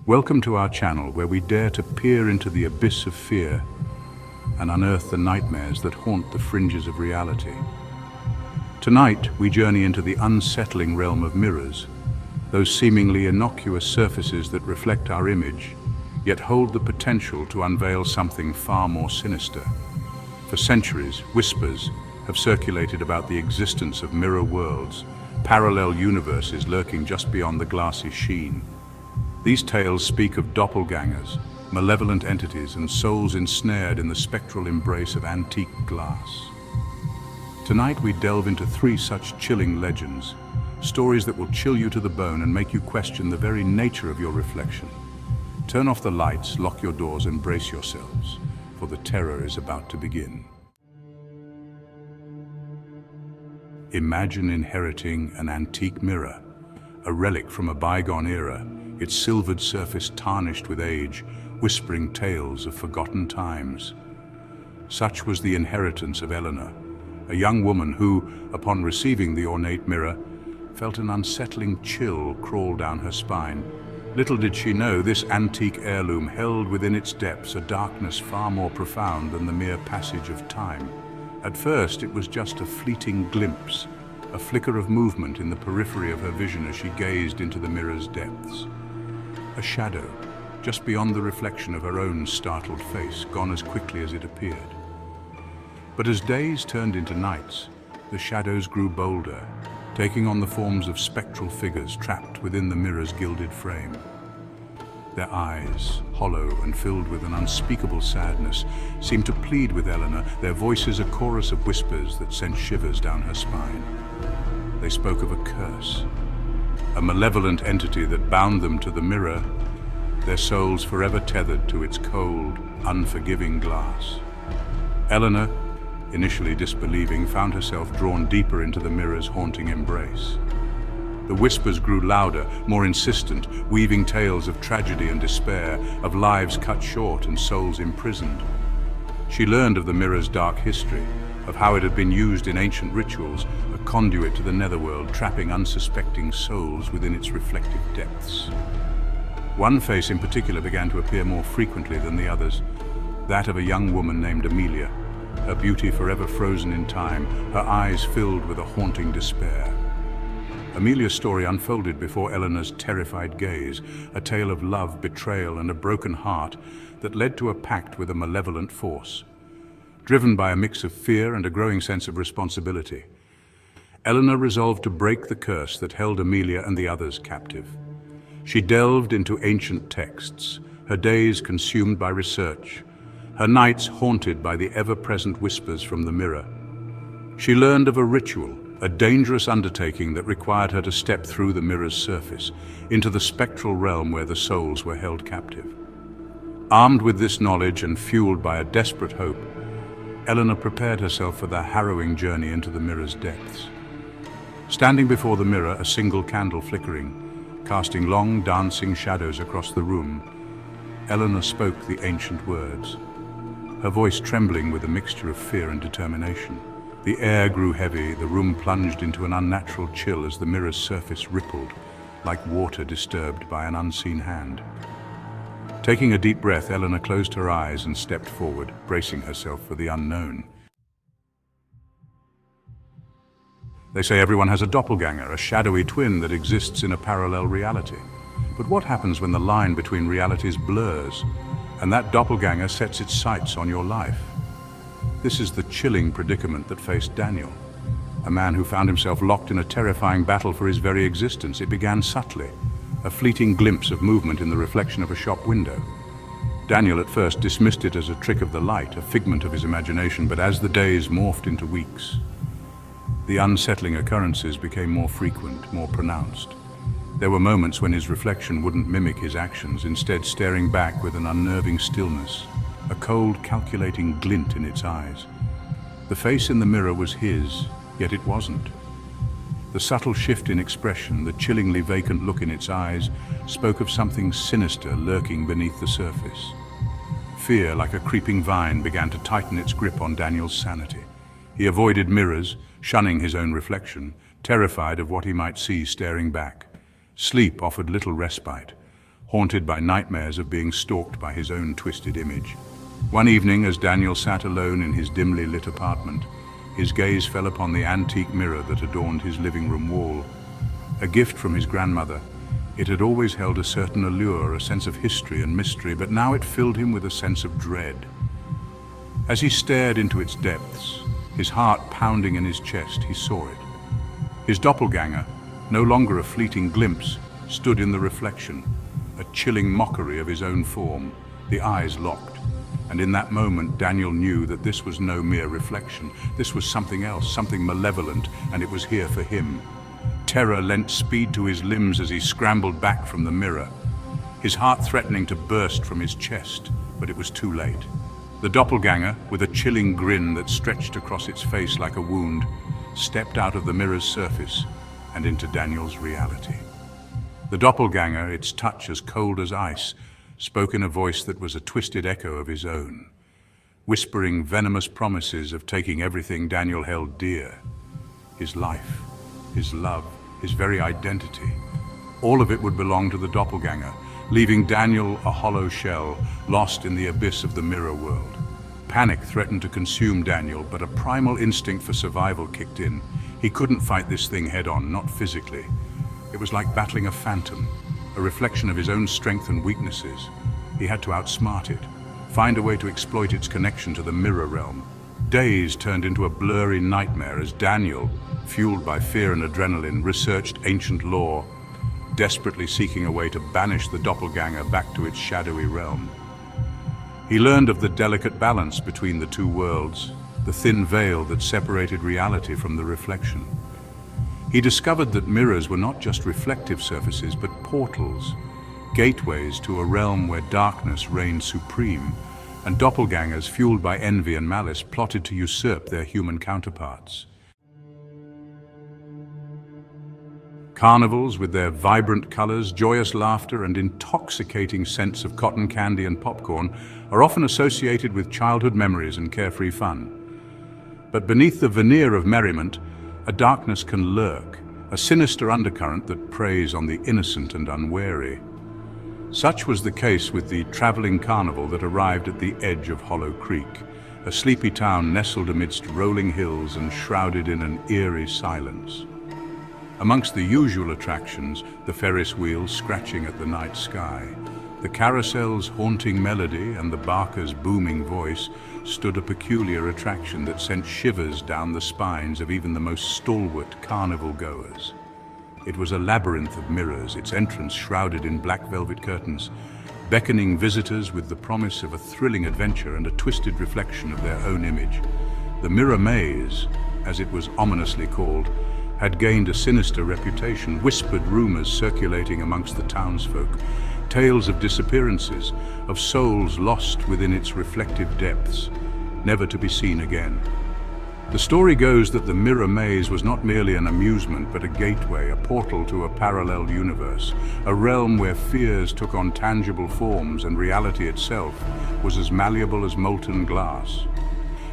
Welcome to our channel where we dare to peer into the abyss of fear and unearth the nightmares that haunt the fringes of reality. Tonight, we journey into the unsettling realm of mirrors, those seemingly innocuous surfaces that reflect our image, yet hold the potential to unveil something far more sinister. For centuries, whispers have circulated about the existence of mirror worlds, parallel universes lurking just beyond the glassy sheen. These tales speak of doppelgangers, malevolent entities, and souls ensnared in the spectral embrace of antique glass. Tonight we delve into three such chilling legends, stories that will chill you to the bone and make you question the very nature of your reflection. Turn off the lights, lock your doors, and brace yourselves, for the terror is about to begin. Imagine inheriting an antique mirror, a relic from a bygone era, its silvered surface tarnished with age, whispering tales of forgotten times. Such was the inheritance of Eleanor, a young woman who, upon receiving the ornate mirror, felt an unsettling chill crawl down her spine. Little did she know this antique heirloom held within its depths a darkness far more profound than the mere passage of time. At first, it was just a fleeting glimpse, a flicker of movement in the periphery of her vision as she gazed into the mirror's depths. A shadow, just beyond the reflection of her own startled face, gone as quickly as it appeared. But as days turned into nights, the shadows grew bolder, taking on the forms of spectral figures trapped within the mirror's gilded frame. Their eyes, hollow and filled with an unspeakable sadness, seemed to plead with Eleanor, their voices a chorus of whispers that sent shivers down her spine. They spoke of a curse, a malevolent entity that bound them to the mirror, their souls forever tethered to its cold, unforgiving glass. Eleanor, initially disbelieving, found herself drawn deeper into the mirror's haunting embrace. The whispers grew louder, more insistent, weaving tales of tragedy and despair, of lives cut short and souls imprisoned. She learned of the mirror's dark history, of how it had been used in ancient rituals, a conduit to the netherworld, trapping unsuspecting souls within its reflective depths. One face in particular began to appear more frequently than the others, that of a young woman named Amelia, her beauty forever frozen in time, her eyes filled with a haunting despair. Amelia's story unfolded before Eleanor's terrified gaze, a tale of love, betrayal, and a broken heart that led to a pact with a malevolent force. Driven by a mix of fear and a growing sense of responsibility, Eleanor resolved to break the curse that held Amelia and the others captive. She delved into ancient texts, her days consumed by research, her nights haunted by the ever-present whispers from the mirror. She learned of a ritual, a dangerous undertaking that required her to step through the mirror's surface, into the spectral realm where the souls were held captive. Armed with this knowledge and fueled by a desperate hope, Eleanor prepared herself for the harrowing journey into the mirror's depths. Standing before the mirror, a single candle flickering, casting long, dancing shadows across the room, Eleanor spoke the ancient words, her voice trembling with a mixture of fear and determination. The air grew heavy, the room plunged into an unnatural chill as the mirror's surface rippled, like water disturbed by an unseen hand. Taking a deep breath, Eleanor closed her eyes and stepped forward, bracing herself for the unknown. They say everyone has a doppelganger, a shadowy twin that exists in a parallel reality. But what happens when the line between realities blurs, and that doppelganger sets its sights on your life? This is the chilling predicament that faced Daniel, a man who found himself locked in a terrifying battle for his very existence. It began subtly, a fleeting glimpse of movement in the reflection of a shop window. Daniel at first dismissed it as a trick of the light, a figment of his imagination, but as the days morphed into weeks, the unsettling occurrences became more frequent, more pronounced. There were moments when his reflection wouldn't mimic his actions, instead staring back with an unnerving stillness, a cold, calculating glint in its eyes. The face in the mirror was his, yet it wasn't. The subtle shift in expression, the chillingly vacant look in its eyes, spoke of something sinister lurking beneath the surface. Fear, like a creeping vine, began to tighten its grip on Daniel's sanity. He avoided mirrors, shunning his own reflection, terrified of what he might see staring back. Sleep offered little respite. haunted by nightmares of being stalked by his own twisted image. One evening, as Daniel sat alone in his dimly lit apartment, his gaze fell upon the antique mirror that adorned his living room wall. A gift from his grandmother, it had always held a certain allure, a sense of history and mystery, but now it filled him with a sense of dread. As he stared into its depths, his heart pounding in his chest, he saw it. His doppelganger, no longer a fleeting glimpse, stood in the reflection, a chilling mockery of his own form, the eyes locked. And in that moment, Daniel knew that this was no mere reflection. This was something else, something malevolent, and it was here for him. Terror lent speed to his limbs as he scrambled back from the mirror, his heart threatening to burst from his chest, but it was too late. The doppelganger, with a chilling grin that stretched across its face like a wound, stepped out of the mirror's surface and into Daniel's reality. The doppelganger, its touch as cold as ice, spoke in a voice that was a twisted echo of his own, whispering venomous promises of taking everything Daniel held dear. His life, his love, his very identity. All of it would belong to the doppelganger, leaving Daniel a hollow shell, lost in the abyss of the mirror world. Panic threatened to consume Daniel, but a primal instinct for survival kicked in. He couldn't fight this thing head-on, not physically. It was like battling a phantom, a reflection of his own strength and weaknesses. He had to outsmart it, find a way to exploit its connection to the mirror realm. Days turned into a blurry nightmare as Daniel, fueled by fear and adrenaline, researched ancient lore, desperately seeking a way to banish the doppelganger back to its shadowy realm. He learned of the delicate balance between the two worlds, the thin veil that separated reality from the reflection. He discovered that mirrors were not just reflective surfaces, but portals, gateways to a realm where darkness reigned supreme, and doppelgangers, fueled by envy and malice, plotted to usurp their human counterparts. Carnivals, with their vibrant colors, joyous laughter, and intoxicating scents of cotton candy and popcorn, are often associated with childhood memories and carefree fun. But beneath the veneer of merriment, a darkness can lurk, a sinister undercurrent that preys on the innocent and unwary. Such was the case with the traveling carnival that arrived at the edge of Hollow Creek, a sleepy town nestled amidst rolling hills and shrouded in an eerie silence. Amongst the usual attractions, the Ferris wheel scratching at the night sky, the carousel's haunting melody and the barker's booming voice stood a peculiar attraction that sent shivers down the spines of even the most stalwart carnival goers. It was a labyrinth of mirrors, its entrance shrouded in black velvet curtains, beckoning visitors with the promise of a thrilling adventure and a twisted reflection of their own image. The Mirror Maze, as it was ominously called, had gained a sinister reputation, whispered rumors circulating amongst the townsfolk, tales of disappearances, of souls lost within its reflective depths, never to be seen again. The story goes that the Mirror Maze was not merely an amusement, but a gateway, a portal to a parallel universe, a realm where fears took on tangible forms and reality itself was as malleable as molten glass.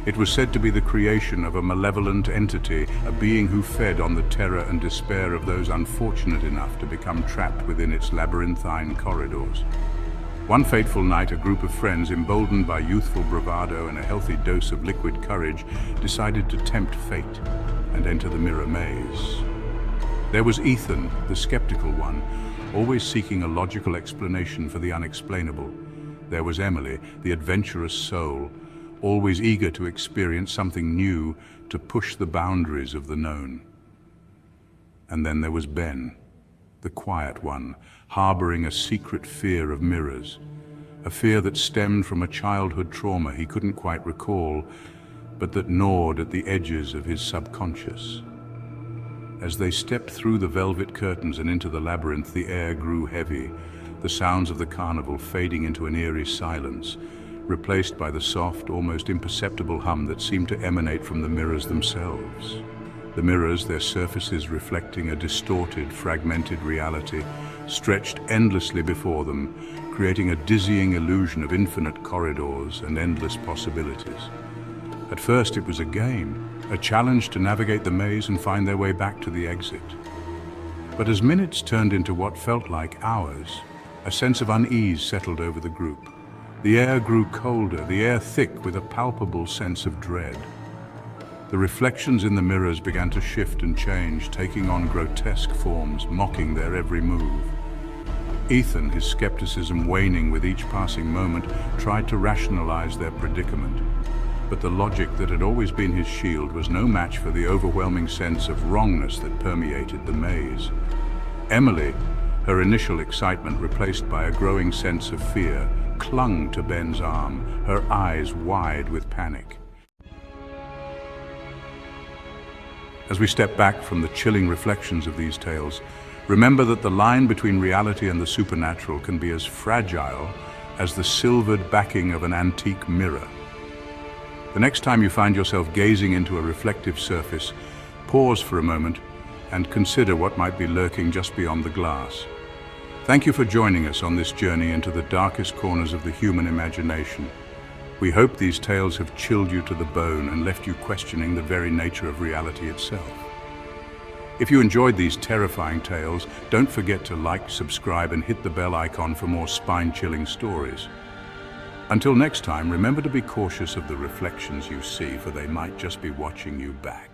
It was said to be the creation of a malevolent entity, a being who fed on the terror and despair of those unfortunate enough to become trapped within its labyrinthine corridors. One fateful night, a group of friends, emboldened by youthful bravado and a healthy dose of liquid courage, decided to tempt fate and enter the Mirror Maze. There was Ethan, the skeptical one, always seeking a logical explanation for the unexplainable. There was Emily, the adventurous soul, always eager to experience something new, to push the boundaries of the known. And then there was Ben, the quiet one, harboring a secret fear of mirrors, a fear that stemmed from a childhood trauma he couldn't quite recall, but that gnawed at the edges of his subconscious. As they stepped through the velvet curtains and into the labyrinth, the air grew heavy, the sounds of the carnival fading into an eerie silence, replaced by the soft, almost imperceptible hum that seemed to emanate from the mirrors themselves. The mirrors, their surfaces reflecting a distorted, fragmented reality, stretched endlessly before them, creating a dizzying illusion of infinite corridors and endless possibilities. At first it was a game, a challenge to navigate the maze and find their way back to the exit. But as minutes turned into what felt like hours, A sense of unease settled over the group. The air grew colder, the air thick with a palpable sense of dread. The reflections in the mirrors began to shift and change, taking on grotesque forms, mocking their every move. Ethan, his skepticism waning with each passing moment, tried to rationalize their predicament. But the logic that had always been his shield was no match for the overwhelming sense of wrongness that permeated the maze. Emily, her initial excitement replaced by a growing sense of fear, clung to Ben's arm, her eyes wide with panic. As we step back from the chilling reflections of these tales, remember that the line between reality and the supernatural can be as fragile as the silvered backing of an antique mirror. The next time you find yourself gazing into a reflective surface, pause for a moment and consider what might be lurking just beyond the glass. Thank you for joining us on this journey into the darkest corners of the human imagination. We hope these tales have chilled you to the bone and left you questioning the very nature of reality itself. If you enjoyed these terrifying tales, don't forget to like, subscribe, and hit the bell icon for more spine-chilling stories. Until next time, remember to be cautious of the reflections you see, for they might just be watching you back.